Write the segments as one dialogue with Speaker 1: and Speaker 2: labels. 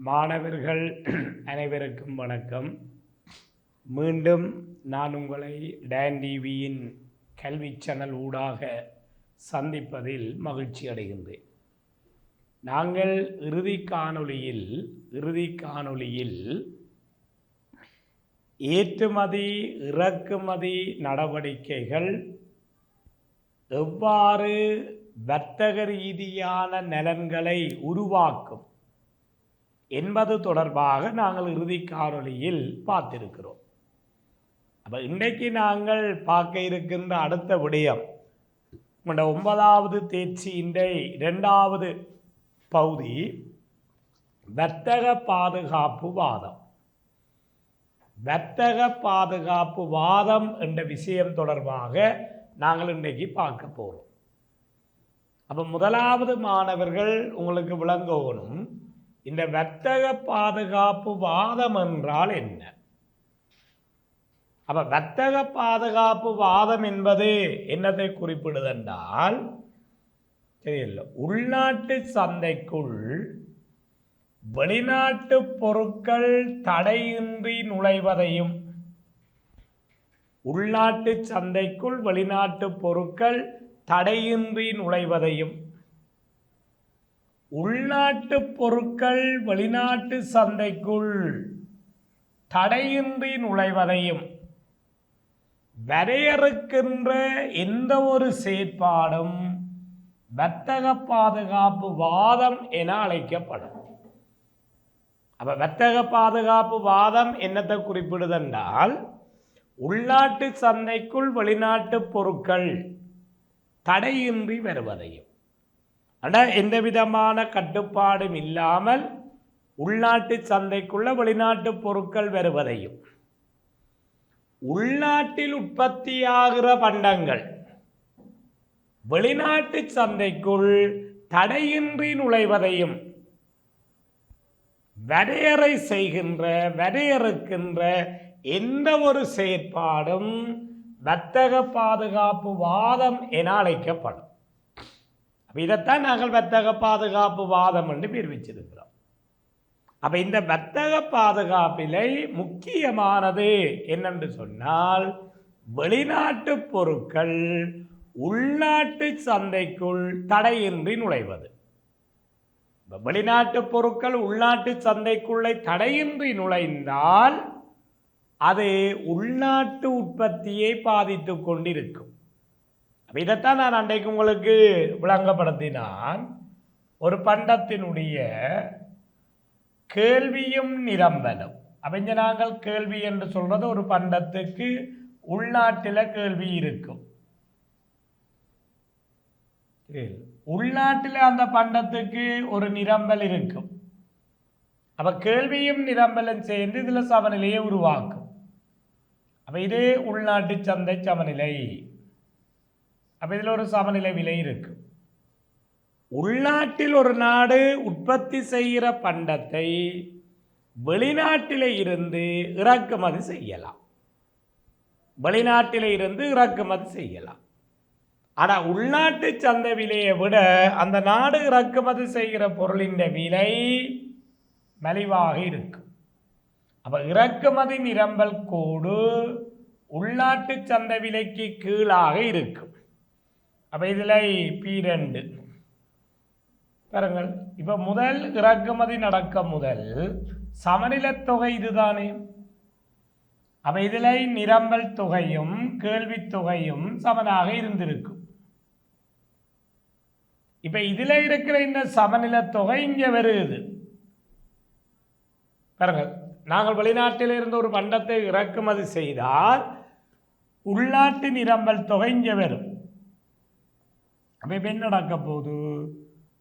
Speaker 1: மாணவர்கள் அனைவருக்கும் வணக்கம். மீண்டும் நான் உங்களை டான் டிவியின் கல்வி சேனல் ஊடாக சந்திப்பதில் மகிழ்ச்சி அடைகின்றேன். நாங்கள் இறுதி காணொளியில் ஏற்றுமதி இறக்குமதி நடவடிக்கைகள் எவ்வாறு வர்த்தக ரீதியான நலன்களை உருவாக்கும் என்பது தொடர்பாக நாங்கள் இறுதி காணொளியில் பார்த்திருக்கிறோம். அப்போ இன்றைக்கு நாங்கள் பார்க்க இருக்கின்ற அடுத்த விடயம் உங்களோட 9வது தேர்ச்சியின் 2வது பகுதி வர்த்தக பாதுகாப்பு வாதம். வர்த்தக பாதுகாப்பு வாதம் என்ற விஷயம் தொடர்பாக நாங்கள் இன்றைக்கு பார்க்க போகிறோம். அப்போ முதலாவது மாணவர்கள் உங்களுக்கு விளங்கணும், இந்த வர்த்தக பாதுகாப்பு வாதம் என்றால் என்ன? அப்ப வர்த்தக பாதுகாப்பு வாதம் என்பது என்னத்தை குறிப்பிடுதென்றால், தெரியல, உள்நாட்டு சந்தைக்குள் வெளிநாட்டு பொருட்கள் தடையின்றி நுழைவதையும், உள்நாட்டு சந்தைக்குள் வெளிநாட்டு பொருட்கள் தடையின்றி நுழைவதையும், உள்நாட்டு பொருட்கள் வெளிநாட்டு சந்தைக்குள் தடையின்றி நுழைவதையும் வரையறுக்கின்ற எந்த ஒரு செயற்பாடும் வர்த்தக பாதுகாப்பு வாதம் என அழைக்கப்படும். அப்ப வர்த்தக பாதுகாப்பு வாதம் என்னத்தை குறிப்பிடுதென்றால், உள்நாட்டு சந்தைக்குள் வெளிநாட்டு பொருட்கள் தடையின்றி வருவதையும், ஆனால் எந்த விதமான கட்டுப்பாடும் இல்லாமல் உள்நாட்டு சந்தைக்குள்ள வெளிநாட்டு பொருட்கள் வருவதையும், உள்நாட்டில் உற்பத்தியாகிற பண்டங்கள் வெளிநாட்டு சந்தைக்குள் தடையின்றி நுழைவதையும் வரையறுக்கின்ற எந்த ஒரு செயற்பாடும் வர்த்தக பாதுகாப்பு வாதம் என அழைக்கப்படும். இதைத்தான் நாங்கள் வர்த்தக பாதுகாப்பு வாதம் என்று பேர் வச்சிருக்கிறோம். அப்ப இந்த வர்த்தக பாதுகாப்பிலை முக்கியமானது என்னென்று சொன்னால், வெளிநாட்டு பொருட்கள் உள்நாட்டு சந்தைக்குள் தடையின்றி நுழைவது. வெளிநாட்டு பொருட்கள் உள்நாட்டு சந்தைக்குள்ளே தடையின்றி நுழைந்தால் அது உள்நாட்டு உற்பத்தியை பாதித்து கொண்டிருக்கும். இதைத்தான் நான் அன்றைக்கு உங்களுக்கு விளங்கப்படுத்தினான். ஒரு பண்டத்தினுடைய கேள்வியும் நிரம்பலும். அப்ப நாங்கள் கேள்வி என்று சொல்றது, ஒரு பண்டத்துக்கு உள்நாட்டில் கேள்வி இருக்கும், உள்நாட்டில் அந்த பண்டத்துக்கு ஒரு நிரம்பல் இருக்கும். அப்ப கேள்வியும் நிரம்பலும் சேர்ந்து இதுல சமநிலையை உருவாக்கும். அப்ப இது உள்நாட்டு சந்தை சமநிலை. அப்ப இதுல ஒரு சமநிலை விலை இருக்கு. உள்நாட்டில் ஒரு நாடு உற்பத்தி செய்கிற பண்டத்தை வெளிநாட்டில இருந்து இறக்குமதி செய்யலாம், வெளிநாட்டில இருந்து இறக்குமதி செய்யலாம். ஆனா உள்நாட்டு சந்தை விலையை விட அந்த நாடு இறக்குமதி செய்கிற பொருளின் விலை மலிவாக இருக்கும். அப்ப இறக்குமதி நிரம்பல் கோடு உள்நாட்டு சந்தை விலைக்கு கீழாக இருக்கும். அப்ப இதுல P2 பாருங்கள். இப்ப முதல் இறக்குமதி நடக்க முதல் சமநிலை தொகை இதுதானே. அப்ப இதுல நிரம்பல் தொகையும் கேள்வி தொகையும் சமனாக இருந்திருக்கும். இப்ப இதுல இருக்கிற இந்த சமநிலை தொகை இங்க வருது பாருங்கள். நாங்கள் வெளிநாட்டில் இருந்து ஒரு பண்டத்தை இறக்குமதி செய்தால் உள்நாட்டு நிரம்பல் தொகை இங்க வரும். அப்ப இப்ப என்ன நடக்க போகுது,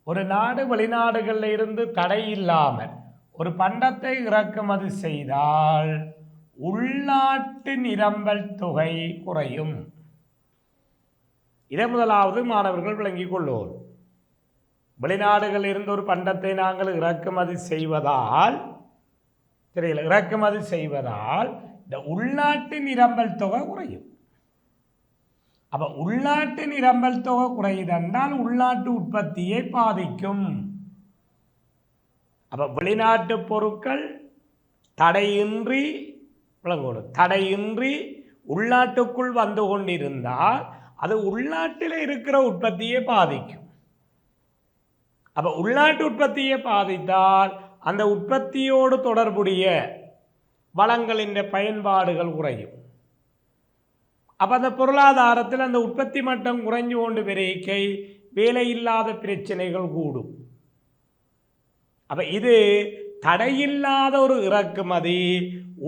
Speaker 1: ஒரு நாடு வெளிநாடுகளில் இருந்து தடை இல்லாமல் ஒரு பண்டத்தை இறக்குமதி செய்தால் உள்நாட்டு நிரம்பல் தொகை குறையும். இதை முதலாவது மாணவர்கள் விளங்கிக் கொள்வோம். வெளிநாடுகளில் இருந்து ஒரு பண்டத்தை நாங்கள் இறக்குமதி செய்வதால் இந்த உள்நாட்டு நிரம்பல் தொகை குறையும். அப்ப உள்நாட்டு நிரம்பல் தொகை குறையுதென்றால் உள்நாட்டு உற்பத்தியை பாதிக்கும். அப்போ வெளிநாட்டு பொருட்கள் தடையின்றி விளங்கணும், தடையின்றி உள்நாட்டுக்குள் வந்து கொண்டிருந்தால் அது உள்நாட்டில் இருக்கிற உற்பத்தியை பாதிக்கும். அப்போ உள்நாட்டு உற்பத்தியை பாதித்தால் அந்த உற்பத்தியோடு தொடர்புடைய வளங்களின் பயன்பாடுகள் குறையும். அப்போ அந்த பொருளாதாரத்தில் அந்த உற்பத்தி மட்டம் குறைஞ்சு கொண்டு விரைக்கை வேலையில்லாத பிரச்சனைகள் கூடும். அப்போ இது தடையில்லாத ஒரு இறக்குமதி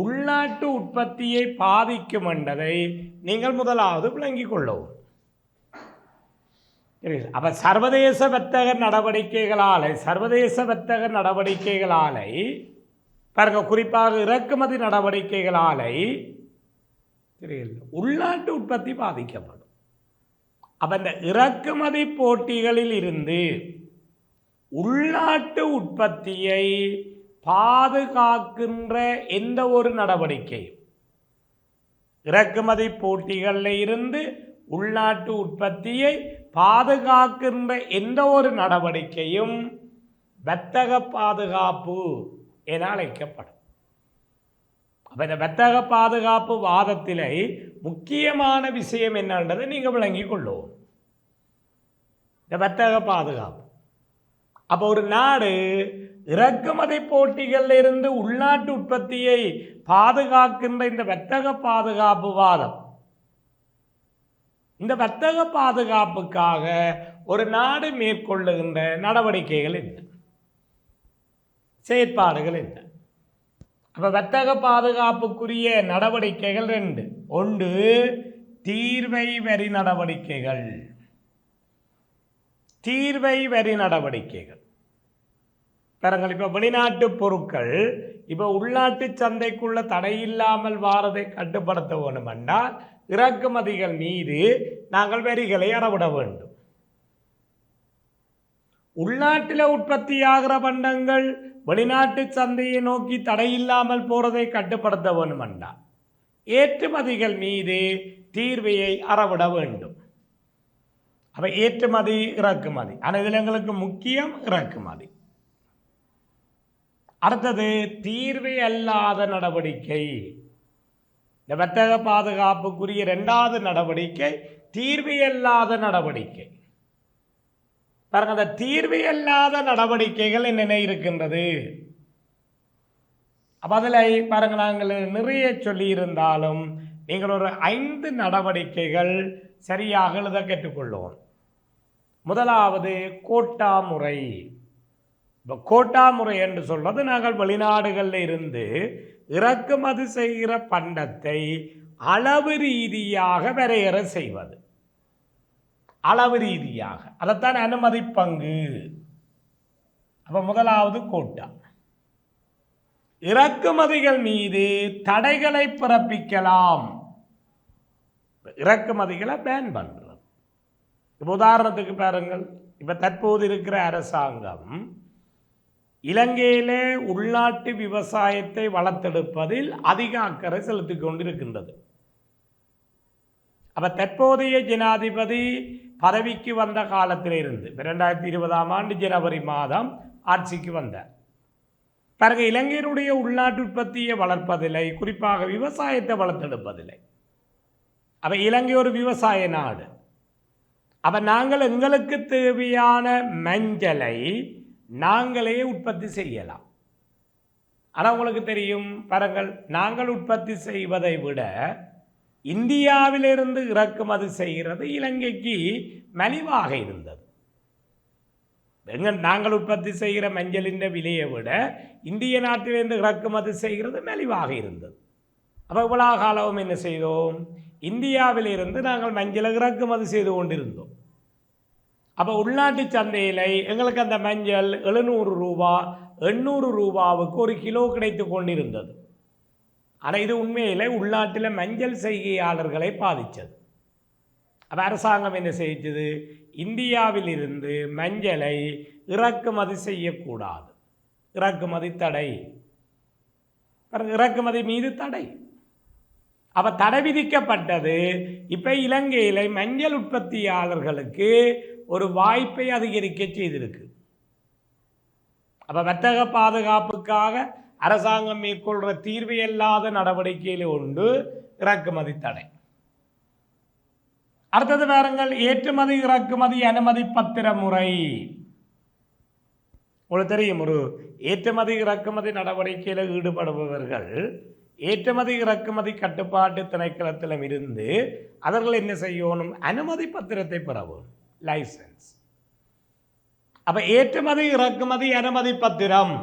Speaker 1: உள்நாட்டு உற்பத்தியை பாதிக்கும் என்பதை நீங்கள் முதலாவது விளங்கிக் கொள்ளவும். அப்போ சர்வதேச வர்த்தக நடவடிக்கைகளாலே பாருங்க, குறிப்பாக இறக்குமதி நடவடிக்கைகளாலே உள்நாட்டு உற்பத்தி பாதிக்கப்படும். அப்ப இந்த இறக்குமதி போட்டிகளில் இருந்து உள்நாட்டு உற்பத்தியை பாதுகாக்கின்ற எந்த ஒரு நடவடிக்கையும், இறக்குமதி போட்டிகளில் இருந்து உள்நாட்டு உற்பத்தியை பாதுகாக்கின்ற எந்த ஒரு நடவடிக்கையும் வர்த்தக பாதுகாப்பு என அழைக்கப்படும். அப்போ இந்த வர்த்தக பாதுகாப்பு வாதத்திலே முக்கியமான விஷயம் என்னன்றதை நீங்கள் விளங்கிக் கொள்ளுவோம். இந்த வர்த்தக பாதுகாப்பு, அப்போ ஒரு நாடு இறக்குமதி போட்டிகளில் இருந்து உள்நாட்டு உற்பத்தியை பாதுகாக்கின்ற இந்த வர்த்தக பாதுகாப்பு வாதம், இந்த வர்த்தக பாதுகாப்புக்காக ஒரு நாடு மேற்கொள்ளுகின்ற நடவடிக்கைகள் என்ன, செயற்பாடுகள் என்ன? அப்போ வர்த்தக பாதுகாப்புக்குரிய நடவடிக்கைகள் ரெண்டு. ஒன்று தீர்வை வரி நடவடிக்கைகள். தீர்வை வரி நடவடிக்கைகள் பாருங்கள், இப்போ வெளிநாட்டு பொருட்கள் இப்போ உள்நாட்டு சந்தைக்குள்ள தடையில்லாமல் வாரதை கட்டுப்படுத்த வேண்டும் என்றால் இறக்குமதிகள் மீது நாங்கள் வரிகளை அறவிட வேண்டும். உள்நாட்டில் உற்பத்தியாகிற பண்டங்கள் வெளிநாட்டு சந்தையை நோக்கி தடையில்லாமல் போறதை கட்டுப்படுத்த வேண்டும் என்றால் ஏற்றுமதிகள் மீது தீர்வையை அறவிட வேண்டும். அப்ப ஏற்றுமதி இறக்குமதி, ஆனால் இதில் எங்களுக்கு முக்கியம் இறக்குமதி. அடுத்தது தீர்வை அல்லாத நடவடிக்கை. இந்த வர்த்தக பாதுகாப்புக்குரிய இரண்டாவது நடவடிக்கை தீர்வை அல்லாத நடவடிக்கை. பாருங்க, அந்த தீர்வை அல்லாத நடவடிக்கைகள் என்னென்ன இருக்கின்றது? அப்போ அதில் பாருங்க, நாங்கள் நிறைய சொல்லி இருந்தாலும் நீங்கள் ஒரு 5 நடவடிக்கைகள் சரியாக எழுத கேட்டுக்கொள்ளுவோம். முதலாவது கோட்டா முறை. இப்போ கோட்டா முறை என்று சொல்றது நாங்கள் வெளிநாடுகளில் இருந்து இறக்குமதி செய்கிற பண்டத்தை அளவு ரீதியாக வரையறை செய்வது. அளவு ரீதியாக அதைத்தான் அனுமதி பங்கு. அப்ப முதலாவது கோட்டா. இறக்குமதிகள் மீது தடைகளை பிறப்பிக்கலாம். இறக்குமதிகளை பேன் பண்றது. இப்போ உதாரணத்துக்கு பாருங்கள், இப்ப தற்போது இருக்கிற அரசாங்கம் இலங்கையிலே உள்நாட்டு விவசாயத்தை வளர்த்தெடுப்பதில் அதிக அக்கறை செலுத்திக் கொண்டிருக்கின்றது. அப்ப தற்போதைய ஜனாதிபதி பதவிக்கு வந்த காலத்திலிருந்து 2020ஆம் ஆண்டு ஜனவரி மாதம் ஆட்சிக்கு வந்தார். பிறகு இலங்கையினுடைய உள்நாட்டு உற்பத்தியை வளர்ப்பதில்லை, குறிப்பாக விவசாயத்தை வளர்த்தெடுப்பதில்லை. அப்ப இலங்கை ஒரு விவசாய நாடு. அப்ப நாங்கள் எங்களுக்கு தேவையான மஞ்சளை நாங்களே உற்பத்தி செய்யலாம். ஆனால் உங்களுக்கு தெரியும் பாருங்கள், நாங்கள் உற்பத்தி செய்வதை விட இந்தியாவிலிருந்து இறக்குமதி செய்கிறது இலங்கைக்கு மலிவாக இருந்தது. நாங்கள் உற்பத்தி செய்கிற மஞ்சளின் விலையை விட இந்திய நாட்டிலிருந்து இறக்குமதி செய்கிறது மலிவாக இருந்தது. அப்போ இவ்வளவு காலம் என்ன செய்தோம்? இந்தியாவிலிருந்து நாங்கள் மஞ்சளை இறக்குமதி செய்து கொண்டிருந்தோம். அப்போ உள்நாட்டு சந்தையில் எங்களுக்கு அந்த மஞ்சள் 700 ரூபா 800 ரூபாவுக்கு ஒரு கிலோ கிடைத்து கொண்டிருந்தது. ஆனால் இது உண்மையில் உள்நாட்டில் மஞ்சள் செய்கையாளர்களை பாதித்தது. அப்போ அரசாங்கம் என்ன செய்தது? இந்தியாவில் இருந்து மஞ்சளை இறக்குமதி செய்யக்கூடாது, இறக்குமதி தடை, இறக்குமதி மீது தடை. அப்போ தடை விதிக்கப்பட்டது. இப்போ இலங்கையில் மஞ்சள் உற்பத்தியாளர்களுக்கு ஒரு வாய்ப்பை அதிகரிக்க செய்திருக்கு. அப்போ வர்த்தக பாதுகாப்புக்காக அரசாங்கம் மேற்கொள்கிற தீர்வு இல்லாத நடவடிக்கையில் உண்டு இறக்குமதி தடை. அடுத்தது பாருங்கள், ஏற்றுமதி இறக்குமதி அனுமதி பத்திர முறை. உங்களுக்கு தெரியும், ஒரு ஏற்றுமதி இறக்குமதி நடவடிக்கையில் ஈடுபடுபவர்கள் ஏற்றுமதி இறக்குமதி கட்டுப்பாட்டு திணைக்களத்திலும் இருந்து அவர்கள் என்ன செய்யணும், அனுமதி பத்திரத்தை பெறவும், லைசன்ஸ். அப்ப ஏற்றுமதி இறக்குமதி அனுமதி பத்திரம்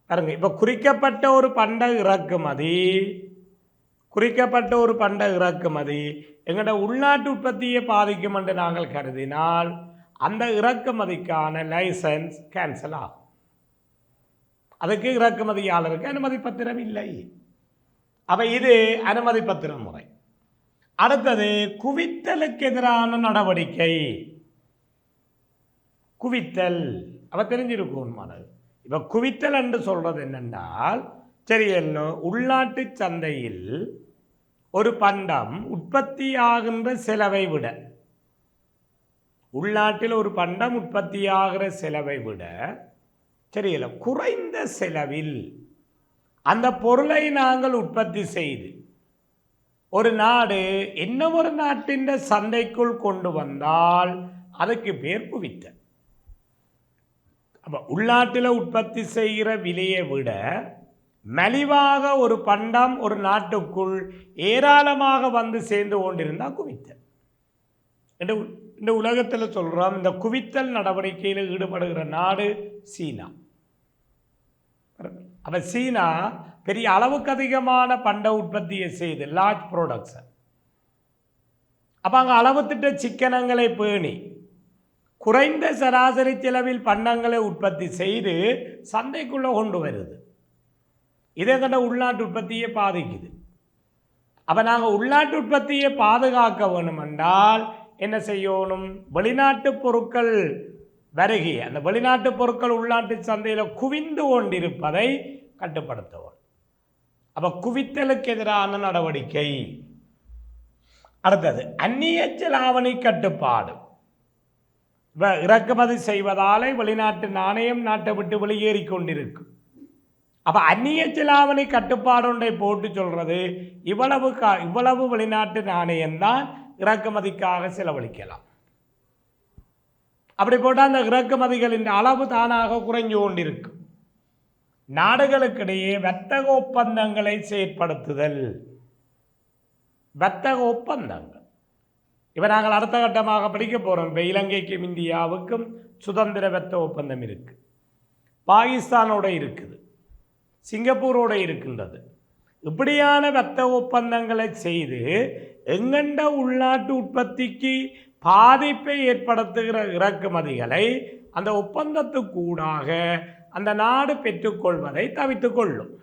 Speaker 1: பாருங்க. இப்ப குறிக்கப்பட்ட ஒரு பண்ட இறக்குமதி எங்களோட உள்நாட்டு உற்பத்தியை பாதிக்கும் என்று நாங்கள் கருதினால் அந்த இறக்குமதிக்கான லைசன்ஸ் கேன்சல் ஆகும். அதுக்கு இறக்குமதியாளருக்கு அனுமதி பத்திரம் இல்லை. அப்ப இது அனுமதி பத்திர முறை. அடுத்தது குவித்தலுக்கு எதிரான நடவடிக்கை. குவித்தல் அவ தெரிஞ்சிருக்கும். இப்ப குவித்தல் என்று சொல்றது என்னென்றால், சரி, என்ன உள்நாட்டு சந்தையில் ஒரு பண்டம் உற்பத்தி ஆகின்ற செலவை விட, உள்நாட்டில் ஒரு பண்டம் உற்பத்தி ஆகிற செலவை விட சரியில்லை குறைந்த செலவில் அந்த பொருளை நாங்கள் உற்பத்தி செய்து ஒரு நாடு இன்னொரு நாட்டின் சந்தைக்குள் கொண்டு வந்தால் அதுக்கு பேர் குவித்தல். அப்ப உள்நாட்டில் உற்பத்தி செய்கிற விலையை விட மலிவாக ஒரு பண்டம் ஒரு நாட்டுக்குள் ஏராளமாக வந்து சேர்ந்து கொண்டிருந்தால் குவித்தல். இந்த உலகத்தில் சொல்கிறோம், இந்த குவித்தல் நடவடிக்கையில் ஈடுபடுகிற நாடு சீனா. அப்போ சீனா பெரிய அளவுக்கு அதிகமான பண்ட உற்பத்தியை செய்து லார்ஜ் ப்ரொடக்ஷன். அப்போ அங்கே அளவு திட்ட சிக்கனங்களை பேணி குறைந்த சராசரி செலவில் பண்டங்களை உற்பத்தி செய்து சந்தைக்குள்ளே கொண்டு வருது. இதை கண்ட உள்நாட்டு உற்பத்தியை பாதிக்குது. அப்போ நாங்கள் உள்நாட்டு உற்பத்தியை பாதுகாக்க வேணுமென்றால் என்ன செய்யணும், வெளிநாட்டு பொருட்கள் வருகை, அந்த வெளிநாட்டு பொருட்கள் உள்நாட்டு சந்தையில் குவிந்து கொண்டிருப்பதை கட்டுப்படுத்தவும். அப்போ குவித்தலுக்கு எதிரான நடவடிக்கை. அடுத்தது அந்நிய செலாவணி கட்டுப்பாடு. இறக்குமதி செய்வதாலே வெளிநாட்டு நாணயம் நாட்டை விட்டு வெளியேறி கொண்டிருக்கும். அப்போ அந்நிய செலாவணி கட்டுப்பாடு ஒன்றை போட்டு சொல்றது, இவ்வளவு வெளிநாட்டு நாணயம்தான் இறக்குமதிக்காக செலவழிக்கலாம். அப்படி போட்டால் அந்த இறக்குமதிகளின் அளவு தானாக குறைஞ்சு கொண்டிருக்கும். நாடுகளுக்கிடையே வர்த்தக ஒப்பந்தங்களை செயற்படுத்துதல். வர்த்தக ஒப்பந்தங்கள் இப்போ நாங்கள் அடுத்த கட்டமாக படிக்க போகிறோம். இப்போ இலங்கைக்கும் இந்தியாவுக்கும் சுதந்திர வர்த்தக ஒப்பந்தம் இருக்குது, பாகிஸ்தானோட இருக்குது, சிங்கப்பூரோடு இருக்கின்றது. இப்படியான வர்த்தக ஒப்பந்தங்களை செய்து எங்கண்ட உள்நாட்டு உற்பத்திக்கு பாதிப்பை ஏற்படுத்துகிற இறக்குமதிகளை அந்த ஒப்பந்தத்துக்கூடாக அந்த நாடு பெற்றுக்கொள்வதை தவிர்த்துக் கொள்ளும்.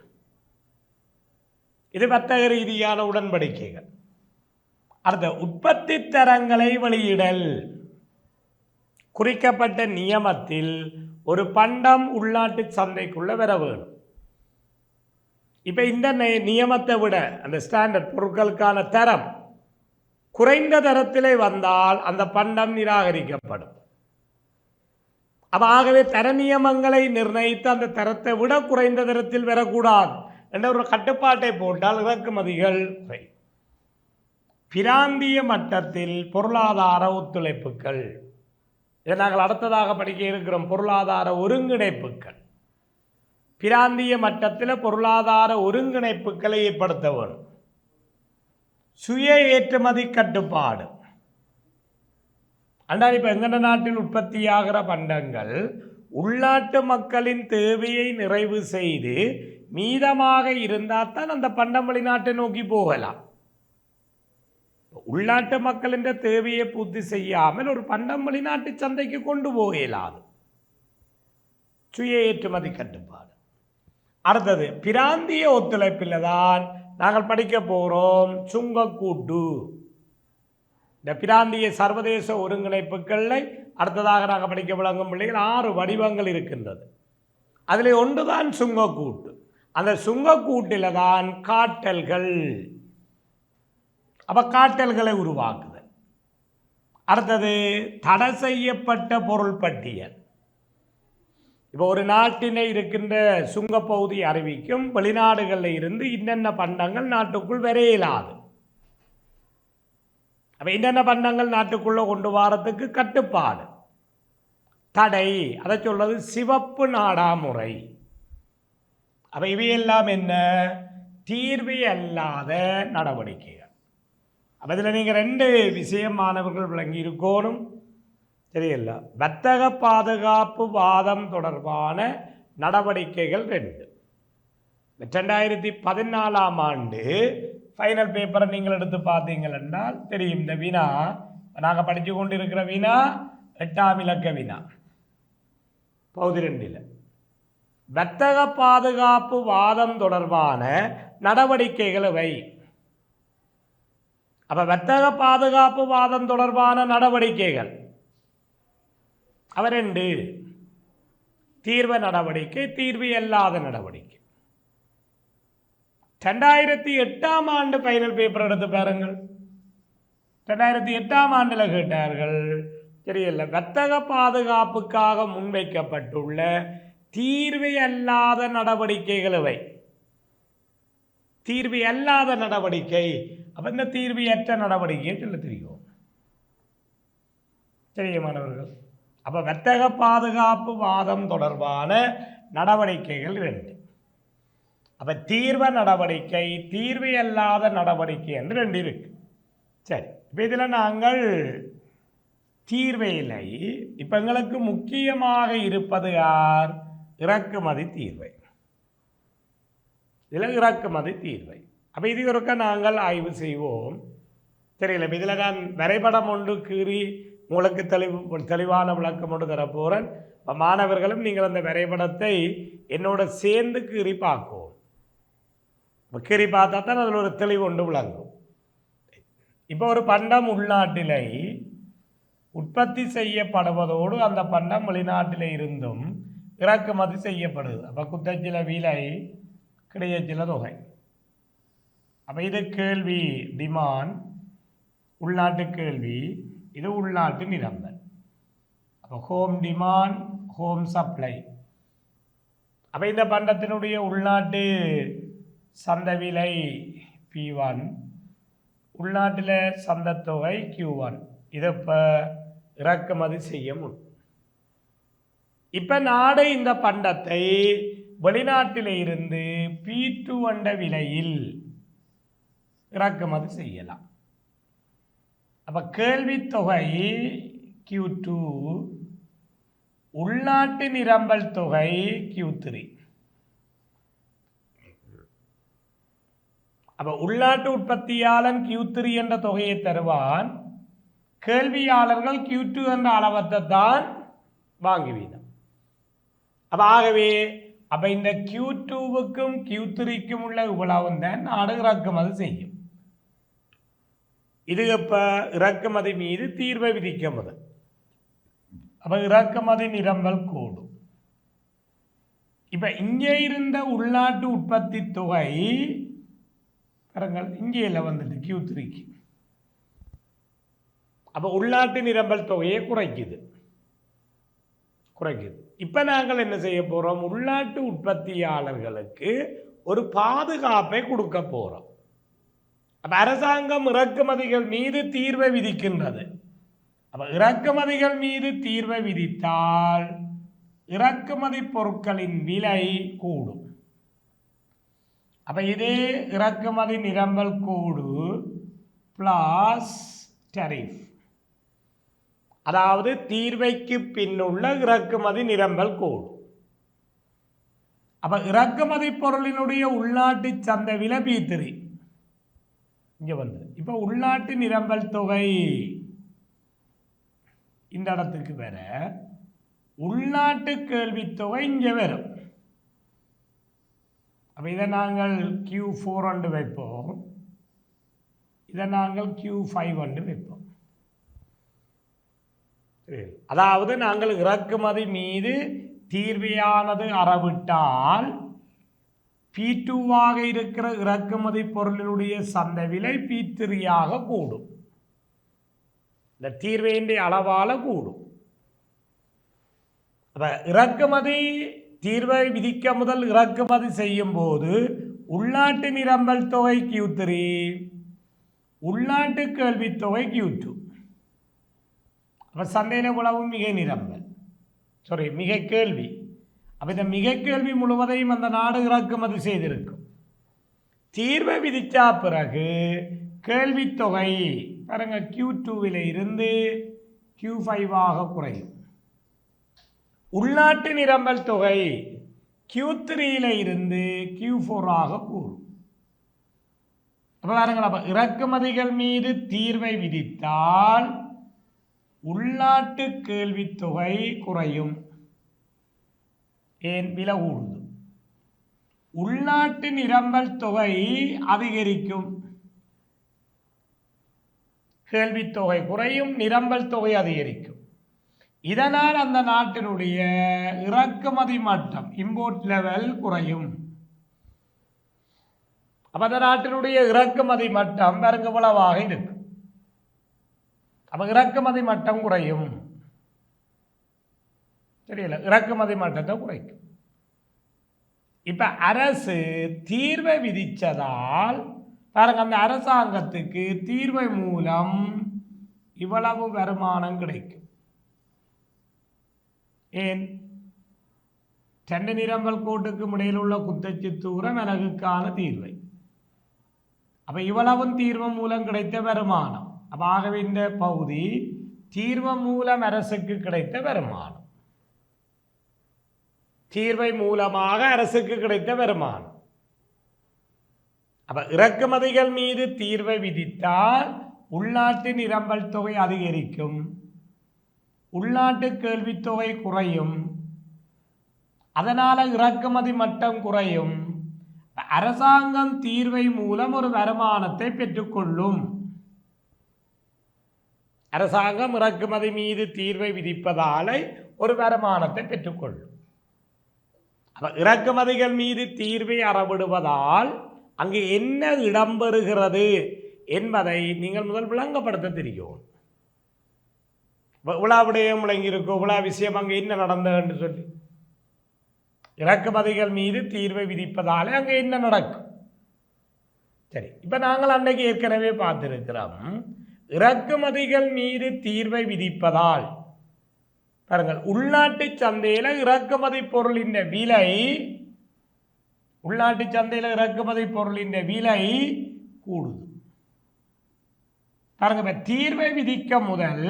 Speaker 1: இது வர்த்தக ரீதியான உடன்படிக்கைகள். அடுத்த உற்பத்தி தரங்களை வெளியிடல். குறிக்கப்பட்ட நியமத்தில் ஒரு பண்டம் உள்நாட்டு சந்தைக்குள்ள வர வேணும். இப்ப இந்த நியமத்தை விட அந்த ஸ்டாண்டர்ட் பொருட்களுக்கான தரம் குறைந்த தரத்திலே வந்தால் அந்த பண்டம் நிராகரிக்கப்படும். ஆகவே தர நியமங்களை நிர்ணயித்து அந்த தரத்தை விட குறைந்த தரத்தில் வரக்கூடாது என்ற ஒரு கட்டுப்பாட்டை போட்டால் இறக்குமதிகள் குறையும். பிராந்திய மட்டத்தில் பொருளாதார ஒத்துழைப்புகள், இதை நாங்கள் அடுத்ததாக படிக்க இருக்கிறோம். பொருளாதார ஒருங்கிணைப்புகள். பிராந்திய மட்டத்தில் பொருளாதார ஒருங்கிணைப்புகளை ஏற்படுத்த வேண்டும். சுய ஏற்றுமதி கட்டுப்பாடு. அண்டால் இப்போ எங்கட நாட்டில் உற்பத்தியாகிற பண்டங்கள் உள்நாட்டு மக்களின் தேவையை நிறைவு செய்து மீதமாக இருந்தால் தான் அந்த பண்டம் வெளிநாட்டை நோக்கி போகலாம். உள்நாட்டு மக்களின் தேவையை பூர்த்தி செய்யாமல் ஒரு பண்டம் வெளிநாட்டு சந்தைக்கு கொண்டு போக இயலாது. சுய ஏற்றுமதி கட்டுப்பாடு. அடுத்தது பிராந்திய ஒத்துழைப்பில் தான் நாங்கள் படிக்க போகிறோம் சுங்கக்கூட்டு. இந்த பிராந்திய சர்வதேச ஒருங்கிணைப்புகளை அடுத்ததாக நாங்கள் படிக்க விளங்கும் பிள்ளைகள் 6 வடிவங்கள் இருக்கின்றது. அதில் ஒன்றுதான் சுங்கக்கூட்டு. அந்த சுங்கக்கூட்டில் தான் காட்டல்கள், அப்போ காட்டல்களை உருவாக்குதல். அடுத்தது தடை செய்யப்பட்ட பொருள் பட்டியல். இப்போ ஒரு நாட்டில் இருக்கின்ற சுங்கப்பகுதி அறிவிக்கும் வெளிநாடுகளில் இருந்து இன்னென்ன பண்டங்கள் நாட்டுக்குள் வர இயலாது. அப்போ என்னென்ன பண்டங்கள் நாட்டுக்குள்ளே கொண்டு வரத்துக்கு கட்டுப்பாடு, தடை, அதை சொல்றது சிவப்பு நாடாமுறை. அப்போ இவையெல்லாம் என்ன? தீர்வு அல்லாத நடவடிக்கைகள். அப்போ இதில் நீங்கள் 2 விஷயம் மாணவர்கள் விளங்கி இருக்கணும். தெரியல, வர்த்தக பாதுகாப்பு வாதம் தொடர்பான நடவடிக்கைகள் 2. 2014ஆம் ஆண்டு ஃபைனல் பேப்பரை நீங்கள் எடுத்து பார்த்தீங்கள் என்றால் தெரியும். இந்த வினா நாங்கள் படித்து கொண்டு இருக்கிற வினா 8ஆம் இலக்க வினா பகுதி 2. வர்த்தக பாதுகாப்பு வாதம் தொடர்பான நடவடிக்கைகளை வை. அப்ப வர்த்தக பாதுகாப்பு வாதம் தொடர்பான நடவடிக்கைகள் அவ 2: தீர்வு நடவடிக்கை, தீர்வு அல்லாத நடவடிக்கை. 2008ஆம் ஆண்டு ஃபைனல் பேப்பர் எடுத்து பாருங்கள். 2008ஆம் ஆண்டில் கேட்டார்கள், தெரியல, வர்த்தக பாதுகாப்புக்காக முன்வைக்கப்பட்டுள்ள தீர்வு அல்லாத நடவடிக்கைகளை. தீர்வு அல்லாத நடவடிக்கை, அப்ப இந்த தீர்வையற்ற நடவடிக்கையை சொல்ல தெரியும். தெரியுமானவர்கள்? அப்ப வர்த்தக பாதுகாப்பு வாதம் தொடர்பான நடவடிக்கைகள் 2. அப்ப தீர்வ நடவடிக்கை, தீர்வு அல்லாத நடவடிக்கை என்று 2 இருக்கு. சரி, இப்போ இதில் நாங்கள் தீர்வையில்லை. இப்போ எங்களுக்கு முக்கியமாக இருப்பது யார்? இறக்குமதி தீர்வை. இதில் இறக்குமதி தீர்வை. அப்போ இது ஒருக்க நாங்கள் ஆய்வு செய்வோம். தெரியல, இதில் நான் வரைபடம் ஒன்று கீறி உங்களுக்கு தெளிவான விளக்கம் ஒன்று தரப்போகிறேன். இப்போ மாணவர்களும் நீங்கள் அந்த வரைபடத்தை என்னோட சேர்ந்து கீறி பார்க்கும். இப்போ கீறி பார்த்தா தான் அதில் ஒரு தெளிவு ஒன்று விளங்கும். இப்போ ஒரு பண்டம் உள்நாட்டிலை உற்பத்தி செய்யப்படுவதோடு அந்த பண்டம் வெளிநாட்டில் இருந்தும் இறக்குமதி செய்யப்படுது. அப்போ குத்தச்சில விலை, கிடையச்சில தொகை. அப்போ இது கேள்வி டிமாண்ட், உள்நாட்டு கேள்வி. இது உள்நாட்டு நிரம்பல். அப்போ ஹோம் டிமாண்ட், ஹோம் சப்ளை. அப்போ இந்த பண்டத்தினுடைய உள்நாட்டு சந்தை விலை P1, உள்நாட்டில் சந்தைத்தொகை Q1. இதை இப்போ இறக்குமதி செய்ய முடியும். இப்போ நாடு இந்த பண்டத்தை வெளிநாட்டில் இருந்து P2 என்ற விலையில் இறக்குமதி செய்யலாம். அப்போ கேள்வித்தொகை Q2, உள்நாட்டு நிரம்பல் தொகை Q3. அப்போ உள்நாட்டு உற்பத்தியாளன் Q3 என்ற தொகையை தருவான், கேள்வியாளர்கள் Q2 என்ற அளவத்தை தான் வாங்குவீனம். அப்போ ஆகவே அப்போ இந்த Q2வுக்கும் Q3க்கும் உள்ள இவ்வளவும் தான் நாடு இறக்குமதி செய்யும். இது இப்போ இறக்குமதி மீது தீர்வை விதிக்க முதல். அப்போ இறக்குமதி நிரம்பல் கூடும். இப்போ இங்கே இருந்த உள்நாட்டு உற்பத்தி தொகை பாருங்கள், இங்கே வந்துட்டு Q3க்கு. அப்போ உள்நாட்டு நிரம்பல் தொகையை குறைக்குது. இப்போ நாங்கள் என்ன செய்ய போகிறோம்? உள்நாட்டு உற்பத்தியாளர்களுக்கு ஒரு பாதுகாப்பை கொடுக்க போகிறோம். அப்போ அரசாங்கம் இறக்குமதிகள் மீது தீர்வை விதிக்கின்றது. அப்போ இறக்குமதிகள் மீது தீர்வை விதித்தால் இறக்குமதி பொருட்களின் விலை கூடும். அப்போ இதே இறக்குமதி நிரம்பல் கூடு பிளஸ் டரிஃப், அதாவது தீர்வைக்கு பின்னுள்ள இறக்குமதி நிரம்பல் கூடு. அப்போ இறக்குமதி பொருளினுடைய உள்நாட்டு சந்தை விலை P3 இங்கே வந்து. இப்போ உள்நாட்டு நிரம்பல் தொகை இந்த இடத்துக்கு வர, உள்நாட்டு கேள்வித்தொகை இங்கே வரும். அப்போ இதை நாங்கள் Q4 வைப்போம், இதை நாங்கள் Q5 வைப்போம். அதாவது நாங்கள் இறக்குமதி மீது தீர்வையானது அறவிட்டால் P2ஆக இருக்கிற இறக்குமதி பொருளினுடைய சந்தை விலை P3ஆக கூடும். இந்த தீர்வையினுடைய அளவால் கூடும். அப்போ இறக்குமதி தீர்வை விதிக்க முதல் இறக்குமதி செய்யும் போது உள்நாட்டு நிரம்பல் தொகை Q3, உள்நாட்டு கேள்வித்தொகை Q2. அப்போ சந்தையில் உழவு மிகை நிரம்பல் மிகை கேள்வி. அப்போ இந்த மிகை கேள்வி முழுவதையும் அந்த நாடு இறக்குமதி செய்திருக்கும். தீர்வை விதிச்சா பிறகு கேள்வித்தொகை பாருங்க Q2 இருந்து Q5 குறையும். உள்நாட்டு நிரம்பல் தொகை Q3 இருந்து Q4 கூறும். அப்போ பாருங்கள், அப்போ இறக்குமதிகள் மீது தீர்வை விதித்தால் உள்நாட்டு கேள்வித்தொகை குறையும். ஏன்? விலை கூடுது. உள்நாட்டு நிரம்பல் தொகை அதிகரிக்கும். கேள்வித்தொகை குறையும், நிரம்பல் தொகை அதிகரிக்கும். இதனால் அந்த நாட்டினுடைய இறக்குமதி மட்டம் இம்போர்ட் லெவல் குறையும். அப்போ அந்த நாட்டினுடைய இறக்குமதி மட்டம் பாருங்க இவ்வளவாக இருக்கும். அப்போ இறக்குமதி மட்டம் குறையும். தெரியல, இறக்குமதி மட்டத்தை குறைக்கும். இப்ப அரசு தீர்வை விதிச்சதால் பாருங்க, அந்த அரசாங்கத்துக்கு தீர்வை மூலம் இவ்வளவு வருமானம் கிடைக்கும். ஏன்? ரெண்டு நிரம்பல் கோட்டுக்கும் இடையில் உள்ள குத்தச்சித்தூரம் எனக்குக்கான தீர்வை. அப்ப இவ்வளவும் தீர்வு மூலம் கிடைத்த வருமானம். அப்ப ஆகவே இந்த பகுதி தீர்வு மூலம் அரசுக்கு கிடைத்த வருமானம். தீர்வை மூலமாக அரசுக்கு கிடைத்த வருமானம். அப்ப இறக்குமதிகள் மீது தீர்வை விதித்தால் உள்நாட்டு நிரம்பல் தொகை அதிகரிக்கும், உள்நாட்டு கேள்வித்தொகை குறையும். அதனால இறக்குமதி மட்டம் குறையும். அரசாங்கம் தீர்வை மூலம் ஒரு வருமானத்தை பெற்றுக்கொள்ளும். அரசாங்கம் இறக்குமதி மீது தீர்வை விதிப்பதால் ஒரு வருமானத்தை பெற்றுக்கொள்ளும். இறக்குமதிகள் மீது தீர்வை அறவிடுவதால் அங்கு என்ன இடம்பெறுகிறது என்பதை நீங்கள் முதல் விளங்கப்படுத்த தெரியும். விழா விடயம் விளங்கியிருக்கும், விழா விஷயம் அங்கே என்ன நடந்தது என்று சொல்லி. இறக்குமதிகள் மீது தீர்வை விதிப்பதால் அங்கே என்ன நடக்கும்? சரி, இப்போ நாங்கள் அன்றைக்கு ஏற்கனவே பார்த்திருக்கிறோம். இறக்குமதிகள் மீது தீர்வை விதிப்பதால் பாருங்கள், உள்நாட்டு சந்தையில் இறக்குமதி பொருளின் விலை, உள்நாட்டு சந்தையில் இறக்குமதி பொருளின் விலை கூடுது. பாருங்க, தீர்வை விதிக்க முதல்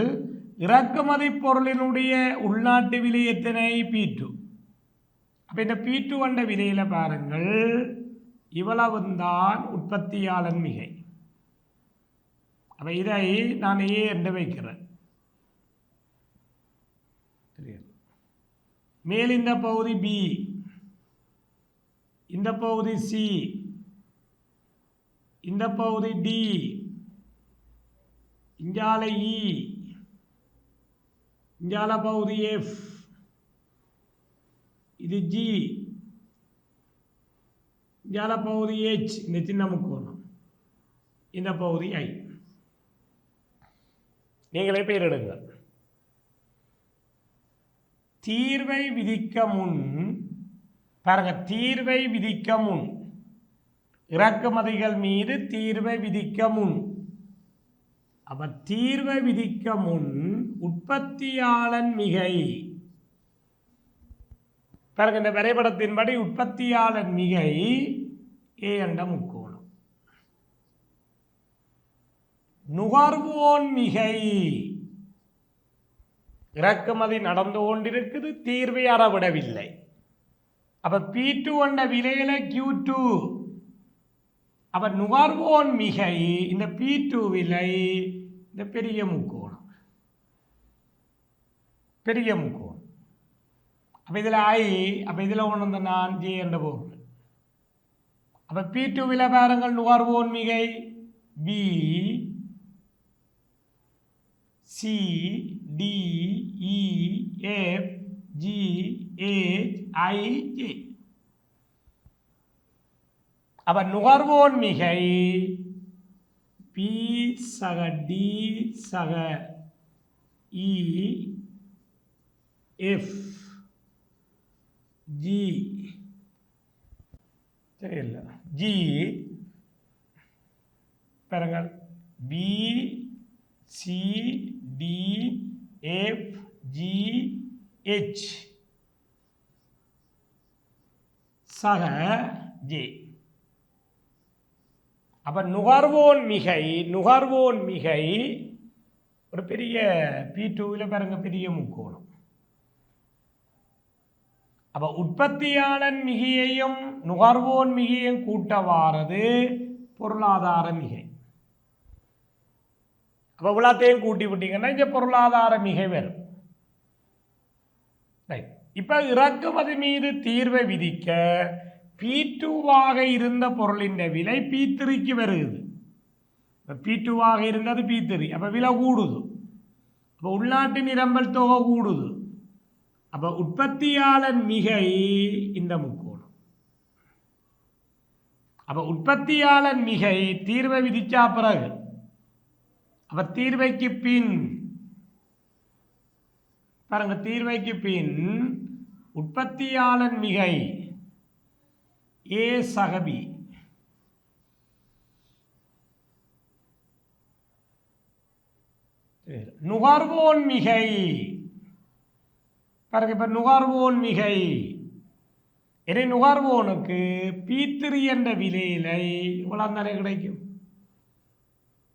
Speaker 1: இறக்குமதி பொருளினுடைய உள்நாட்டு விலை எத்தனை? P2. அப்போ இந்த P2 என்ற விலையில் பாருங்கள், இவ்வளவுதான் உற்பத்தியாளன் மிகை. அப்போ இதை நான் ஏ என்று வைக்கிறேன். மேல் இந்த பகுதி B, இந்த பகுதி C, இந்த பகுதி D, இஞ்சால E, இஞ்சால பகுதி F, இது G, இஞ்சால பகுதி H, இந்த சின்ன முக்கோணம், இந்த பகுதி I. நீங்களே பெயரிடுங்க. தீர்வை விதிக்க முன் பாருங்க, தீர்வை விதிக்க முன் இறக்குமதிகள் மீது தீர்வை விதிக்க முன், அப்ப தீர்வை விதிக்க முன் உற்பத்தியாளன் மிகை பாருங்க, இந்த வரைபடத்தின்படி உற்பத்தியாளன் மிகை ஏ என்ற முக்கோணம், நுகர்வோன் மிகை இறக்குமதி நடந்து கொண்டிருக்குது, தீர்வை அறவிடவில்லை. அப்ப P2 என்ற விலையில Q2, அப்ப நுகர்வோன் மிகை இந்த P2 விலை, இந்த பெரிய முக்கோணம், பெரிய முக்கோணம். அப்ப இதுல I, அப்ப இதுல ஒன்று நான் J என்ற பொருள். அப்ப P2 விலை பாருங்கள், நுகர்வோன் மிகை B, C, D, E, F, G, H, I, J. அப்ப நுகர்வோன் மிகை P சக D சக E, F, ஜி சரியில்லை ஜி பாருங்கள் B C D F G H சக ஜே. அப்போ நுகர்வோன் மிகை ஒரு பெரிய P2வில் பாருங்க பெரிய முக்கோணம். அப்போ உற்பத்தியாளன் மிகையையும் நுகர்வோன் மிகையும் கூட்டவாறது பொருளாதார மிகை. அப்போ இவ்வளோத்தையும் கூட்டி விட்டீங்கன்னா இங்கே பொருளாதார மிகை வரும். ரைட். இப்போ இறக்குமதி மீது தீர்வை விதிக்க P2வாக இருந்த பொருளின் விலை P3க்கு வருகிறது. இப்போ P2வாக இருந்தது P3, அப்போ விலை கூடுது. அப்போ உள்நாட்டு நிரம்பல் தொகை கூடுது. அப்போ உற்பத்தியாளன் மிகை இந்த முக்கோணம். அப்போ உற்பத்தியாளன் மிகை தீர்வை விதிச்சா பிறகு அப்போ தீர்வைக்கு பின் பாருங்க, தீர்வைக்கு பின் உற்பத்தியாளன் மிகை ஏ சகபி நுகர்வோன் மிகை பாருங்க. இப்ப நுகர்வோன் மிகை இதை நுகர்வோனுக்கு P3 என்ற விலையில இவ்வளவு தானே கிடைக்கும்.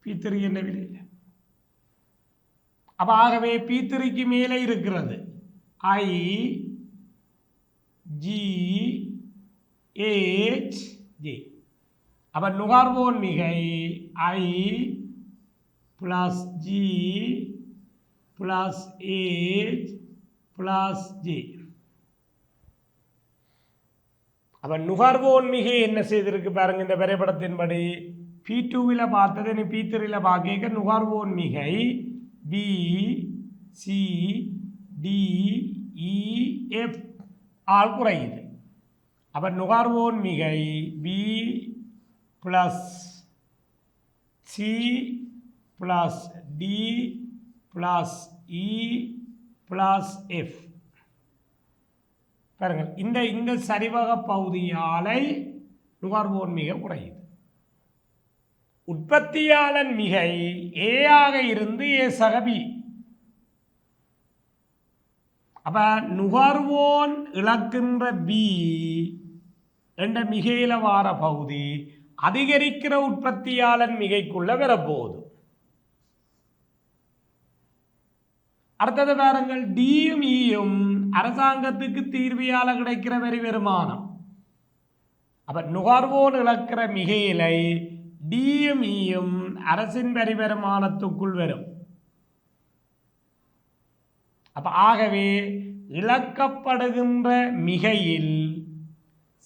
Speaker 1: P3 என்ற விலையில் அப்ப ஆகவே P3க்கு மேலே இருக்கிறது I G H J. அப்ப நுகர்வோன் மிகை I plus G plus H plus J. அப்ப நுகர்வோன் மிகை என்ன செய்திருக்கு பாருங்க. இந்த வரைபடத்தின்படி P2வில் பார்த்தது நீ P3யில் பார்க்க நுகர்வோன் மிகை B C D E F all குறையுது. அப்ப நுகர்வோன் மிகை B plus C plus D plus E plus F பாருங்கள். இந்த சரிவக பகுதியாலை நுகர்வோன் மிகை குறையுது. உற்பத்தியாளன் மிகை ஏ ஆக இருந்து ஏ சக பி. அப்ப நுகர்வோன் இழக்கின்ற பி என்ற மிகையில வார பகுதி அதிகரிக்கிற உற்பத்தியாளன் மிகைக்குள்ள வரப்போகுது. அடுத்தது பாருங்கள், டியும் ஈயும் அரசாங்கத்துக்கு தீர்வியால கிடைக்கிற வரி வருமானம். அப்ப நுகர்வோன் இழக்கிற மிகையிலை டியும் ஈயும் அரசின் வரி வருமானத்துக்குள் வரும். அப்ப ஆகவே இழக்கப்படுகின்ற மிகையில்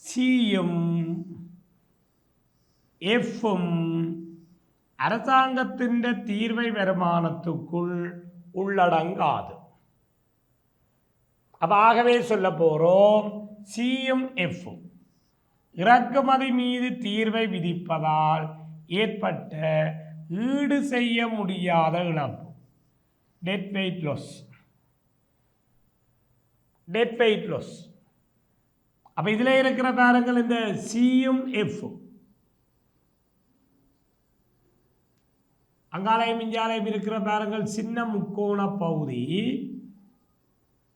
Speaker 1: சியும் எஃப்பும் அரசாங்கத்தின் தீர்வை வருமானத்துக்குள் உள்ளடங்காது. அப்ப ஆகவே சொல்ல போறோம், சியும் எஃப்பும் இறக்குமதி மீது தீர்வை விதிப்பதால் ஏற்பட்ட ஈடு செய்ய முடியாத இழப்பு, dead weight loss. Dead weight loss. அப்ப இதுல இருக்கிற பாருங்கள், இந்த சியும் எஃப்பும் அங்காலயம் இஞ்சாலயம் இருக்கிற பாருங்கள் சின்ன முக்கோண பகுதி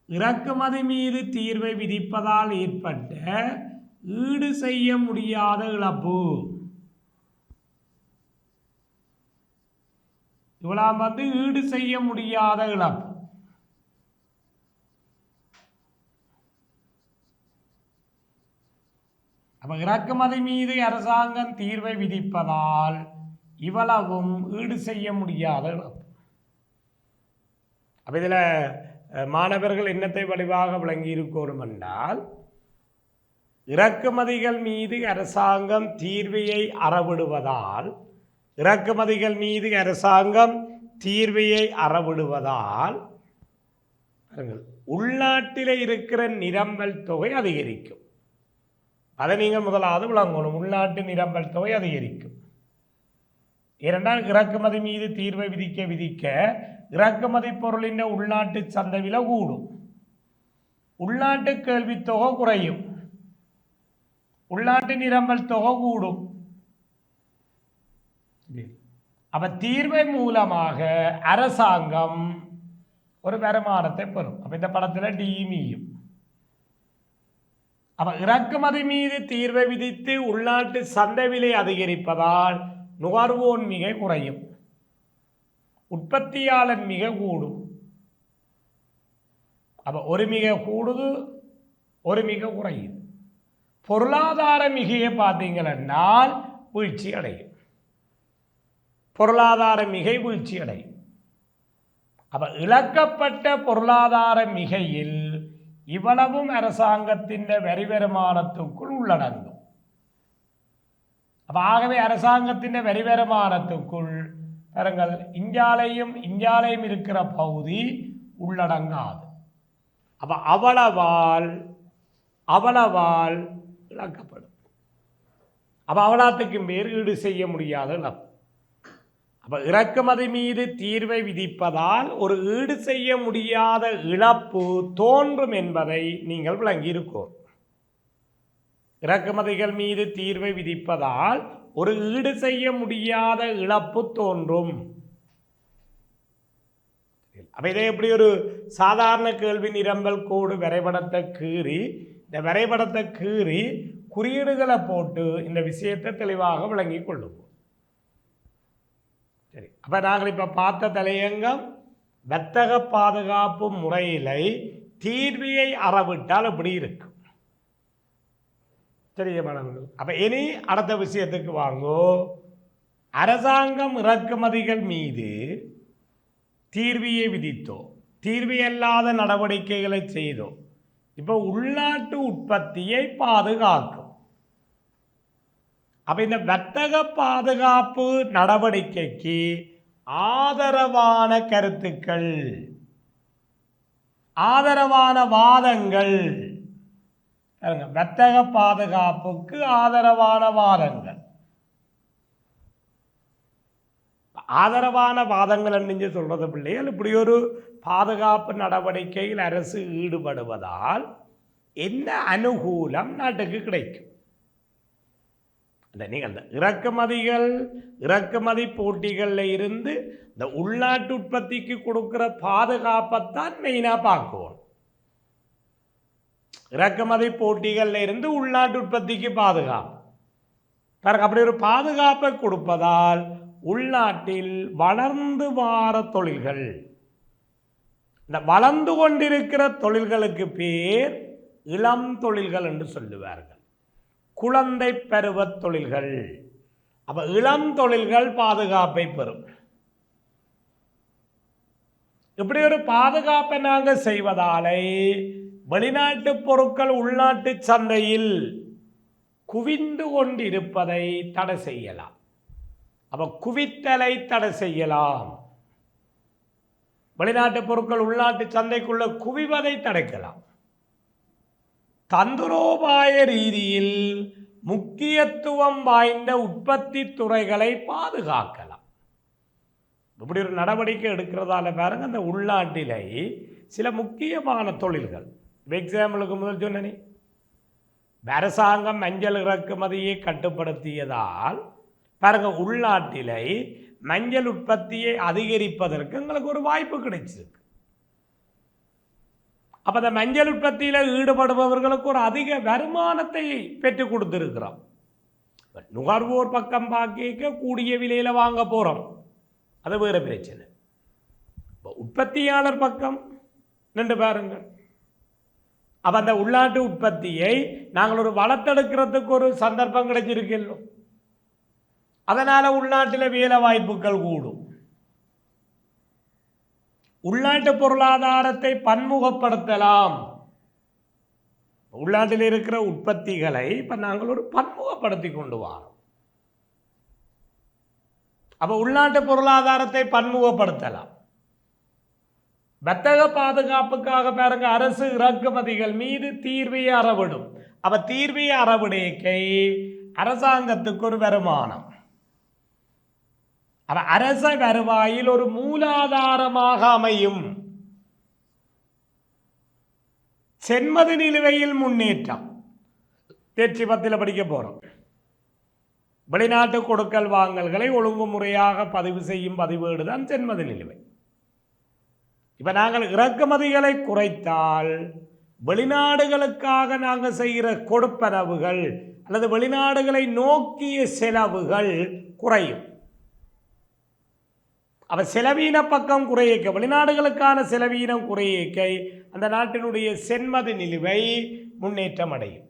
Speaker 1: இறக்குமதி மீது தீர்வை விதிப்பதால் ஏற்பட்ட ஈடு செய்ய முடியாத இழப்பு. இவ்வளவு ஈடு செய்ய முடியாத இழப்பு. அப்ப இறக்குமதி மீது அரசாங்கம் தீர்வை விதிப்பதால் இவ்வளவும் ஈடு செய்ய முடியாத இழப்பு. அப்ப இதுல மாணவர்கள் என்னத்தை வடிவாக விளங்கி இருக்கணும் என்றால், இறக்குமதிகள் மீது அரசாங்கம் தீர்வையை அறவிடுவதால் உள்நாட்டில் இருக்கிற நிரம்பல் தொகை அதிகரிக்கும். அதை நீங்கள் முதலாவது விளங்கணும். உள்நாட்டு நிரம்பல் தொகை அதிகரிக்கும். ஏனென்றால் இறக்குமதி மீது தீர்வை விதிக்க இறக்குமதி பொருளின் உள்நாட்டு சந்தை விலை கூடும். உள்நாட்டு கேள்வித் தொகை குறையும், உள்நாட்டு நிரம்பல் தொகை கூடும். அப்ப தீர்வை மூலமாக அரசாங்கம் ஒரு வருமானத்தை பெறும். அப்ப இந்த படத்தில் டிமியும் அப்ப இறக்குமதி மீது தீர்வை விதித்து உள்நாட்டு சந்தை விலை அதிகரிப்பதால் நுகர்வோன் மிக குறையும், உற்பத்தியாளர் மிக கூடும். அப்ப ஒரு மிக கூடுது, ஒரு மிக குறையுது. பொருளாதார மிகையை பார்த்தீங்கன்னா வீழ்ச்சி அடையும், பொருளாதார மிகை வீழ்ச்சி அடையும். அப்ப இழக்கப்பட்ட பொருளாதார மிகையில் இவ்வளவும் அரசாங்கத்தின் வரி வருமானத்துக்குள் உள்ளடங்கும். அப்ப ஆகவே அரசாங்கத்தின் வரி வருமானத்துக்குள் பாருங்கள் இந்தியாலையும் இருக்கிற பகுதி உள்ளடங்காது. அப்ப அவளவால் இழக்கப்படும். அப்ப அவலாத்துக்கும் பேர் ஈடு செய்ய முடியாத இழப்பு. அப்ப இறக்குமதி மீது தீர்வை விதிப்பதால் ஒரு ஈடு செய்ய முடியாத இழப்பு தோன்றும் என்பதை நீங்கள் விளங்கியிருக்கோம். இறக்குமதிகள் மீது தீர்வை விதிப்பதால் ஒரு ஈடு செய்ய முடியாத இழப்பு தோன்றும். அப்ப இதை எப்படி ஒரு சாதாரண கேள்வி நிரம்பல் கோடு வரைபடத்தை கீறி இந்த வரைபடத்தை கீறி குறியீடுகளை போட்டு இந்த விஷயத்தை தெளிவாக விளங்கி கொள்ளுவோம். சரி, அப்ப நாங்கள் இப்ப பார்த்த தலையங்கம் வர்த்தக பாதுகாப்பு முறையிலை தீர்வியை அறவிட்டால் எப்படி இருக்கும். சரி மாணவர்கள், அப்ப இனி அடுத்த விஷயத்துக்கு வாங்கோ. அரசாங்கம் இறக்குமதிகள் மீது தீர்வியை விதித்தோ, தீர்வி அல்லாத நடவடிக்கைகளை செய்தோ இப்போ உள்நாட்டு உற்பத்தியை பாதுகாக்கும். அப்ப இந்த வர்த்தக பாதுகாப்பு நடவடிக்கைக்கு ஆதரவான கருத்துக்கள், ஆதரவான வாதங்கள், வர்த்தக பாதுகாப்புக்கு ஆதரவான வாதங்கள், ஆதரவான வாதங்கள் என்று சொல்றது பிள்ளைகள், இப்படி ஒரு பாதுகாப்பு நடவடிக்கையில் அரசு ஈடுபடுவதால் என்ன அனுகூலம் நாட்டுக்கு கிடைக்கும். நீங்கள் அந்த இறக்குமதி போட்டிகளில் இருந்து இந்த உள்நாட்டு உற்பத்திக்கு கொடுக்கிற பாதுகாப்பைத்தான் மெயினாக பார்க்குவோம். இறக்குமதி போட்டிகளில் இருந்து உள்நாட்டு உற்பத்திக்கு பாதுகாப்பு, அப்படி ஒரு பாதுகாப்பை கொடுப்பதால் உள்நாட்டில் வளர்ந்து வார தொழில்கள், இந்த வளர்ந்து கொண்டிருக்கிற தொழில்களுக்கு பேர் இளம் தொழில்கள் என்று சொல்லுவார்கள், குழந்தை பருவ தொழில்கள். அப்ப இளம் தொழில்கள் பாதுகாப்பை பெறும். இப்படி ஒரு பாதுகாப்பை நாங்கள் செய்வதாலே வெளிநாட்டு பொருட்கள் உள்நாட்டு சந்தையில் குவிந்து கொண்டிருப்பதை தடை செய்யலாம். அப்ப குவித்தலை தடை செய்யலாம். வெளிநாட்டு பொருட்கள் உள்நாட்டு சந்தைக்குள்ள குவிவதை தடுக்கலாம். தந்திரோபாய ரீதியில் முக்கியத்துவம் வாய்ந்த உற்பத்தி துறைகளை பாதுகாக்கலாம். இப்படி ஒரு நடவடிக்கை எடுக்கிறதால பாருங்க, அந்த உள்நாட்டிலே சில முக்கியமான தொழில்கள், எக்ஸாம்பிளுக்கு முதல் சொன்னே அரசாங்கம் மஞ்சள் இறக்குமதியை கட்டுப்படுத்தியதால் பாருங்க உள்நாட்டிலே மஞ்சள் உற்பத்தியை அதிகரிப்பதற்கு எங்களுக்கு ஒரு வாய்ப்பு கிடைச்சிருக்கு. அப்ப அந்த மஞ்சள் உற்பத்தியில் ஈடுபடுபவர்களுக்கு ஒரு அதிக வருமானத்தை பெற்றுக் கொடுத்திருக்கிறோம். நுகர்வோர் பக்கம் பார்க்க கூடிய விலையில வாங்க போறோம், அது வேற பிரச்சனை. உற்பத்தியாளர் பக்கம் நின்று பாருங்கள். அப்ப அந்த உள்நாட்டு உற்பத்தியை நாங்கள் ஒரு வளர்த்தெடுக்கிறதுக்கு ஒரு சந்தர்ப்பம் கிடைச்சிருக்கோம். அதனால உள்நாட்டில் வேலை வாய்ப்புகள் கூடும். உள்நாட்டு பொருளாதாரத்தை பன்முகப்படுத்தலாம். உள்நாட்டில் இருக்கிற உற்பத்திகளை இப்ப நாங்கள் ஒரு பன்முகப்படுத்தி கொண்டு வரோம். அப்ப உள்நாட்டு பொருளாதாரத்தை பன்முகப்படுத்தலாம். வர்த்தக பாதுகாப்புக்காக பாருங்க அரசு இறக்குமதிகள் மீது தீர்வையை அறவிடும். அப்ப தீர்வையை அறவிடைக்கை அரசாங்கத்துக்கு ஒரு வருமானம், அரச வருவாயில் ஒரு மூலாதாரமாக அமையும். செண்மதி நிலுவையில் முன்னேற்றம். தேர்ச்சி 10 படிக்க போகிறோம். வெளிநாட்டு கொடுக்கல் வாங்கல்களை ஒழுங்குமுறையாக பதிவு செய்யும் பதிவேடு தான் செண்மதி நிலுவை. இப்போ நாங்கள் இறக்குமதிகளை குறைத்தால் வெளிநாடுகளுக்காக நாங்கள் செய்கிற கொடுப்பனவுகள் அல்லது வெளிநாடுகளை நோக்கிய செலவுகள் குறையும். அப்போ செலவீன பக்கம் குறையக்க, வெளிநாடுகளுக்கான செலவீனம் குறையக்க அந்த நாட்டினுடைய செண்மதி நிலுவை முன்னேற்றம் அடையும்.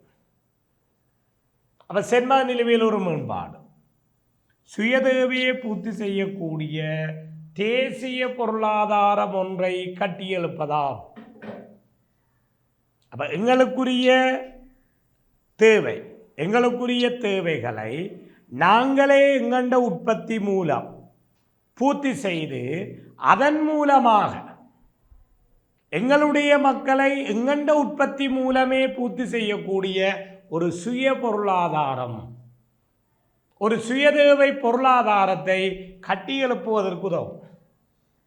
Speaker 1: அப்போ செண்மதி நிலுவையில் ஒரு மேம்பாடு, சுயதேவையை பூர்த்தி செய்யக்கூடிய தேசிய பொருளாதாரம் ஒன்றை கட்டியெழுப்பதாம். அப்போ எங்களுக்குரிய தேவைகளை நாங்களே எங்கண்ட உற்பத்தி மூலம் பூர்த்தி செய்து அதன் மூலமாக எங்களுடைய மக்களை எங்கண்ட உற்பத்தி மூலமே பூர்த்தி செய்யக்கூடிய ஒரு சுய பொருளாதாரம், ஒரு சுயதேவை பொருளாதாரத்தை கட்டியெழுப்புவதற்கு உதவும்.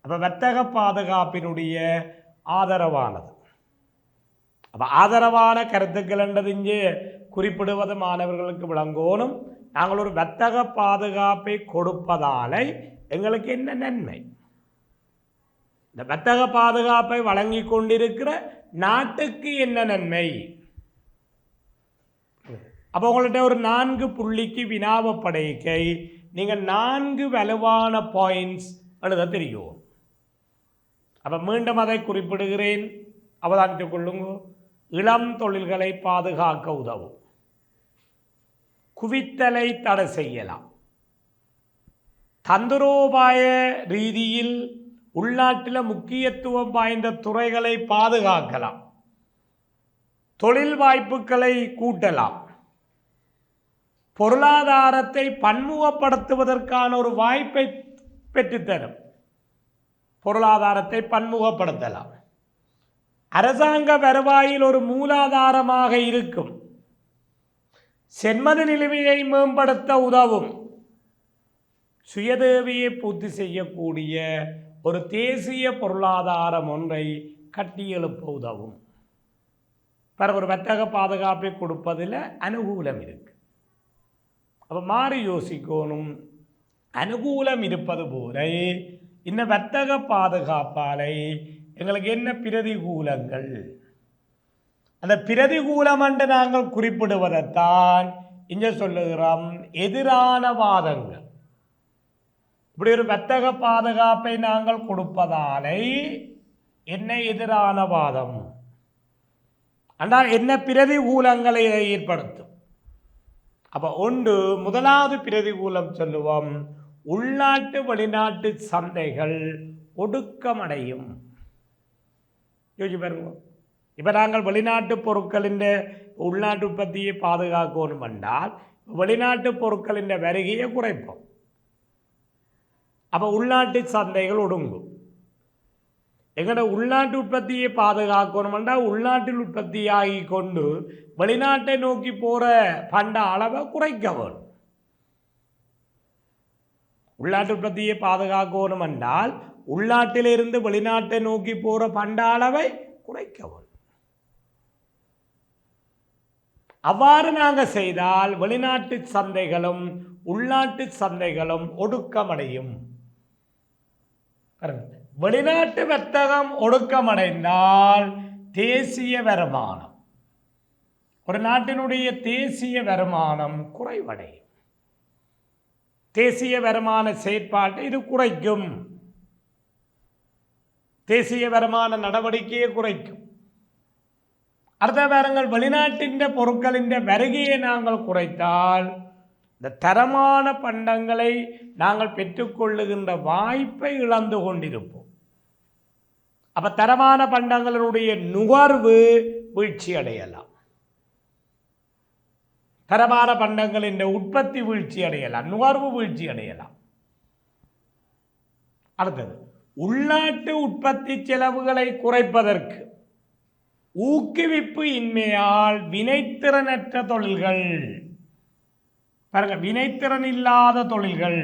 Speaker 1: அப்போ வர்த்தக பாதுகாப்பினுடைய ஆதரவானது. அப்போ ஆதரவான கருத்துக்கள் என்றது இங்கே குறிப்பிடுவது மாணவர்களுக்கு விளங்கோனும். நாங்கள் ஒரு வர்த்தக பாதுகாப்பை கொடுப்பதால் எங்களுக்கு என்ன நன்மை, இந்த வர்த்தக பாதுகாப்பை வழங்கி கொண்டிருக்கிற நாட்டுக்கு என்ன நன்மை. அப்போ உங்கள்கிட்ட ஒரு 4 புள்ளிக்கு வினாவப்படைக்கை நீங்கள் 4 வலுவான பாயிண்ட்ஸ் எழுத தெரியும். அப்போ மீண்டும் அதை குறிப்பிடுகிறேன், அவதானித்துக் கொள்ளுங்க. இளம் தொழில்களை பாதுகாக்க உதவும், குவித்தலை தடை செய்யலாம், தந்திரோபாய ரீதியில் உள்நாட்டில் முக்கியத்துவம் வாய்ந்த துறைகளை பாதுகாக்கலாம், தொழில் வாய்ப்புகளை கூட்டலாம், பொருளாதாரத்தை பன்முகப்படுத்துவதற்கான ஒரு வாய்ப்பை பெற்றுத்தரும், பொருளாதாரத்தை பன்முகப்படுத்தலாம், அரசாங்க வருவாயில் ஒரு மூலாதாரமாக இருக்கும், செண்மதி நிலுவையை மேம்படுத்த உதவும், சுயதேவையை பூர்த்தி செய்யக்கூடிய ஒரு தேசிய பொருளாதாரம் ஒன்றை கட்டியெழுப்ப உதவும். பிறகு ஒரு வர்த்தக பாதுகாப்பை கொடுப்பதில் அனுகூலம் இருக்கு. அப்போ மாறி யோசிக்கணும். அனுகூலம் இருப்பது போல இந்த வர்த்தக பாதுகாப்பாலை எங்களுக்கு என்ன பிரதிகூலங்கள், அந்த பிரதிகூலம் என்று நாங்கள் குறிப்பிடுவதைத்தான் இங்கே சொல்லுகிறோம் எதிரான வாதங்கள். இப்படி ஒரு வர்த்தக பாதுகாப்பை நாங்கள் கொடுப்பதாலே என்ன எதிரான வாதம் ஆனால் என்ன பிரதிகூலங்களை ஏற்படுத்தும். அப்போ முதலாவது பிரதிகூலம் சொல்லுவோம், உள்நாட்டு வெளிநாட்டு சந்தைகள் ஒடுக்கமடையும். யோசிச்சு பாருங்க. இப்போ நாங்கள் வெளிநாட்டு பொருட்களின் உள்நாட்டு உற்பத்தியை பாதுகாக்கணும் என்றால் வெளிநாட்டு பொருட்களின் வருகையை குறைப்போம். அப்போ உள்நாட்டு சந்தைகள் ஒடுங்கும். எங்களோட உள்நாட்டு உற்பத்தியை பாதுகாக்கணும் என்றால் உள்நாட்டில் உற்பத்தியாகி கொண்டு வெளிநாட்டை நோக்கி போகிற பண்ட அளவை குறைக்க வேணும். உள்நாட்டு உற்பத்தியை பாதுகாக்கணும் என்றால் உள்நாட்டிலிருந்து வெளிநாட்டை நோக்கி போகிற பண்ட அளவை குறைக்க வேணும். அவ்வாறு நாங்கள் செய்தால் வெளிநாட்டு சந்தைகளும் உள்நாட்டு சந்தைகளும் ஒடுக்கமடையும். வெளிநாட்டு வர்த்தகம் ஒடுக்கமடைந்தால் தேசிய வருமானம், ஒரு நாட்டினுடைய தேசிய வருமானம் குறைவடையும். தேசிய வருமான செயற்பாட்டை இது குறைக்கும், தேசிய வருமான நடவடிக்கையை குறைக்கும். அடுத்த வாரங்கள் வெளிநாட்டின் பொருட்களின் வருகையை நாங்கள் குறைத்தால் இந்த தரமான பண்டங்களை நாங்கள் பெற்றுக்கொள்ளுகின்ற வாய்ப்பை இழந்து கொண்டிருப்போம். அப்போ தரமான பண்டங்களினுடைய நுகர்வு வீழ்ச்சி அடையலாம், தரமான பண்டங்களின் உற்பத்தி வீழ்ச்சி அடையலாம், நுகர்வு வீழ்ச்சி அடையலாம். அடுத்தது, உள்நாட்டு உற்பத்தி செலவுகளை குறைப்பதற்கு ஊக்குவிப்பு இன்மையால் வினைத்திறனற்ற தொழில்கள், பாருங்க, வினைத்திறன் இல்லாத தொழில்கள்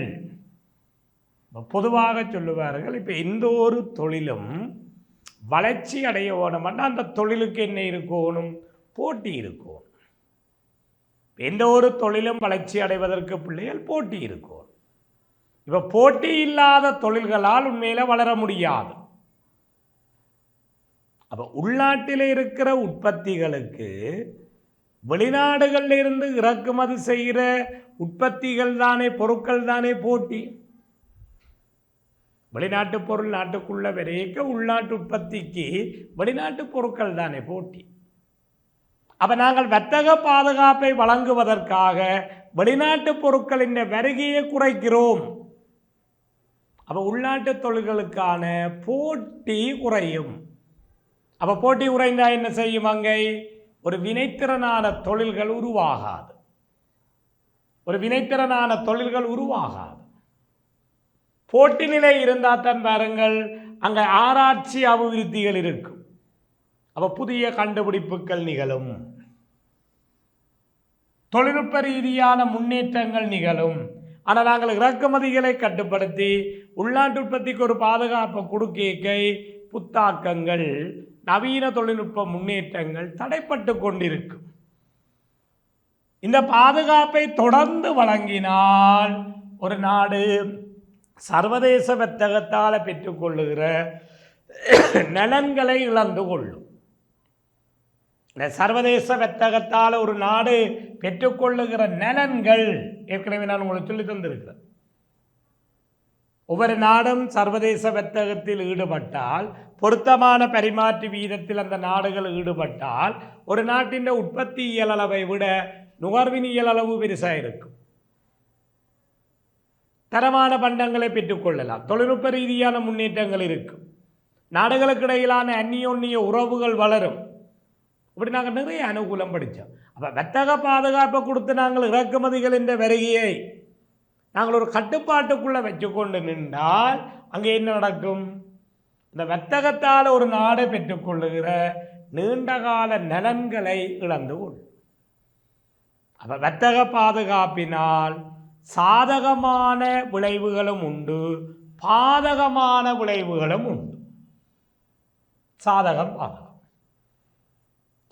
Speaker 1: பொதுவாக சொல்லுவார்கள். இப்போ எந்த ஒரு தொழிலும் வளர்ச்சி அடைய வேணும்னா அந்த தொழிலுக்கு என்ன இருக்கணும்? போட்டி இருக்கும். எந்த ஒரு தொழிலும் வளர்ச்சி அடைவதற்கு பிள்ளைகள் போட்டி இருக்கும். இப்போ போட்டி இல்லாத தொழில்களால் உண்மையில வளர முடியாது. அப்போ உள்நாட்டில் இருக்கிற உற்பத்திகளுக்கு வெளிநாடுகளில் இருந்து இறக்குமதி செய்கிற உற்பத்திகள் தானே, பொருட்கள் தானே போட்டி. வெளிநாட்டு பொருள் நாட்டுக்குள்ள வரைக்க உள்நாட்டு உற்பத்திக்கு வெளிநாட்டு பொருட்கள் தானே போட்டி. அப்ப நாங்கள் வர்த்தக பாதுகாப்பை வழங்குவதற்காக வெளிநாட்டு பொருட்களின் வருகையை குறைக்கிறோம். அப்ப உள்நாட்டு தொழில்களுக்கான போட்டி குறையும். அப்ப போட்டி குறைந்தா என்ன செய்யும்? அங்கே ஒரு வினைத்திறனான தொழில்கள் உருவாகாது. ஒரு வினைத்திறனான தொழில்கள் உருவாகாது. போட்டி நிலை இருந்தால் தான் பாருங்கள் அங்கே ஆராய்ச்சி அபிவிருத்திகள் இருக்கும். அப்போ புதிய கண்டுபிடிப்புகள் நிகழும், தொழில்நுட்ப ரீதியான முன்னேற்றங்கள் நிகழும். ஆனால் நாங்கள் இறக்குமதிகளை கட்டுப்படுத்தி உள்நாட்டு உற்பத்திக்கு ஒரு பாதுகாப்பை கொடுக்கை புத்தாக்கங்கள், நவீன தொழில்நுட்ப முன்னேற்றங்கள் தடைப்பட்டு கொண்டிருக்கும். இந்த பாதுகாப்பை தொடர்ந்து வழங்கினால் ஒரு நாடு சர்வதேச வர்த்தகத்தால் பெற்றுக்கொள்ளுகிற நலன்களை இழந்து கொள்ளும். சர்வதேச வர்த்தகத்தால் ஒரு நாடு பெற்றுக்கொள்ளுகிற நலன்கள் ஏற்கனவே நான் உங்களுக்கு சொல்லி தந்திருக்கிறேன். ஒவ்வொரு நாடும் சர்வதேச வர்த்தகத்தில் ஈடுபட்டால், பொருத்தமான பரிமாற்று வீதத்தில் அந்த நாடுகள் ஈடுபட்டால் ஒரு நாட்டின் உற்பத்தி இயலளவை விட நுகர்வின் இயலளவு பெருசாக இருக்கும். தரமான பண்டங்களை பெற்றுக்கொள்ளலாம். தொழில்நுட்ப ரீதியான முன்னேற்றங்கள் இருக்கும். நாடுகளுக்கு இடையிலான அந்நியோன்னிய உறவுகள் வளரும். இப்படி நாங்கள் நிறைய அனுகூலம் படித்தோம். அப்போ வர்த்தக பாதுகாப்பை கொடுத்து நாங்கள் இறக்குமதிகளின் வருகையை நாங்கள் ஒரு கட்டுப்பாட்டுக்குள்ளே வச்சுக்கொண்டு நின்றால் அங்கே என்ன நடக்கும்? இந்த வர்த்தகத்தால் ஒரு நாடு பெற்றுக்கொள்ளுகிற நீண்டகால நலன்களை இழந்து கொள்ளும். அப்போ வர்த்தக பாதுகாப்பினால் சாதகமான விளைவுகளும் உண்டு, பாதகமான விளைவுகளும் உண்டு. சாதகம் பாதகம்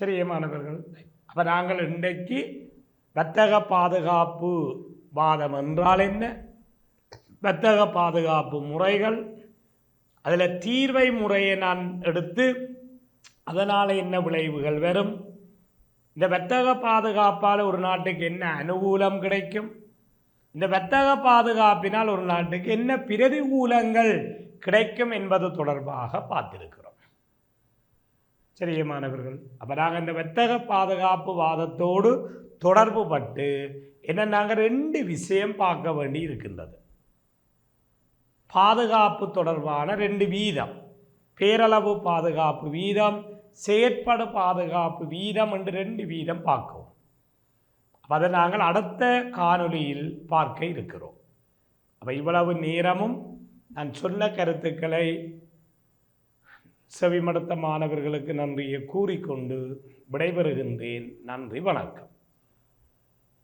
Speaker 1: சரியே மாணவர்கள்? அப்போ நாங்கள் இன்றைக்கு வர்த்தக பாதுகாப்பு வாதம் என்றால் என்ன, வர்த்தக பாதுகாப்பு முறைகள், அதில் தீர்வை முறையை நான் எடுத்து அதனால் என்ன விளைவுகள் வரும், இந்த வர்த்தக பாதுகாப்பால் ஒரு நாட்டுக்கு என்ன அனுகூலம் கிடைக்கும், இந்த வர்த்தக பாதுகாப்பினால் ஒரு நாட்டுக்கு என்ன பிரதிகூலங்கள் கிடைக்கும் என்பது தொடர்பாக பார்த்திருக்கிறோம். சரியே மாணவர்கள்? அப்போ நாங்கள் இந்த வர்த்தக பாதுகாப்பு வாதத்தோடு தொடர்பு பட்டு என்ன நாங்கள் 2 விஷயம் பார்க்க வேண்டி இருக்கின்றது. பாதுகாப்பு தொடர்பான 2 வீதம், பேரளவு பாதுகாப்பு வீதம், செயற்படு பாதுகாப்பு வீதம் என்று 2 வீதம் பார்க்கவும். அதை நாங்கள் அடுத்த காணொளியில் பார்க்க இருக்கிறோம். அப்போ இவ்வளவு நேரமும் நான் சொன்ன கருத்துக்களை செவிமடுத்த மாணவர்களுக்கு நன்றியை கூறிக்கொண்டு விடைபெறுகின்றேன். நன்றி, வணக்கம்.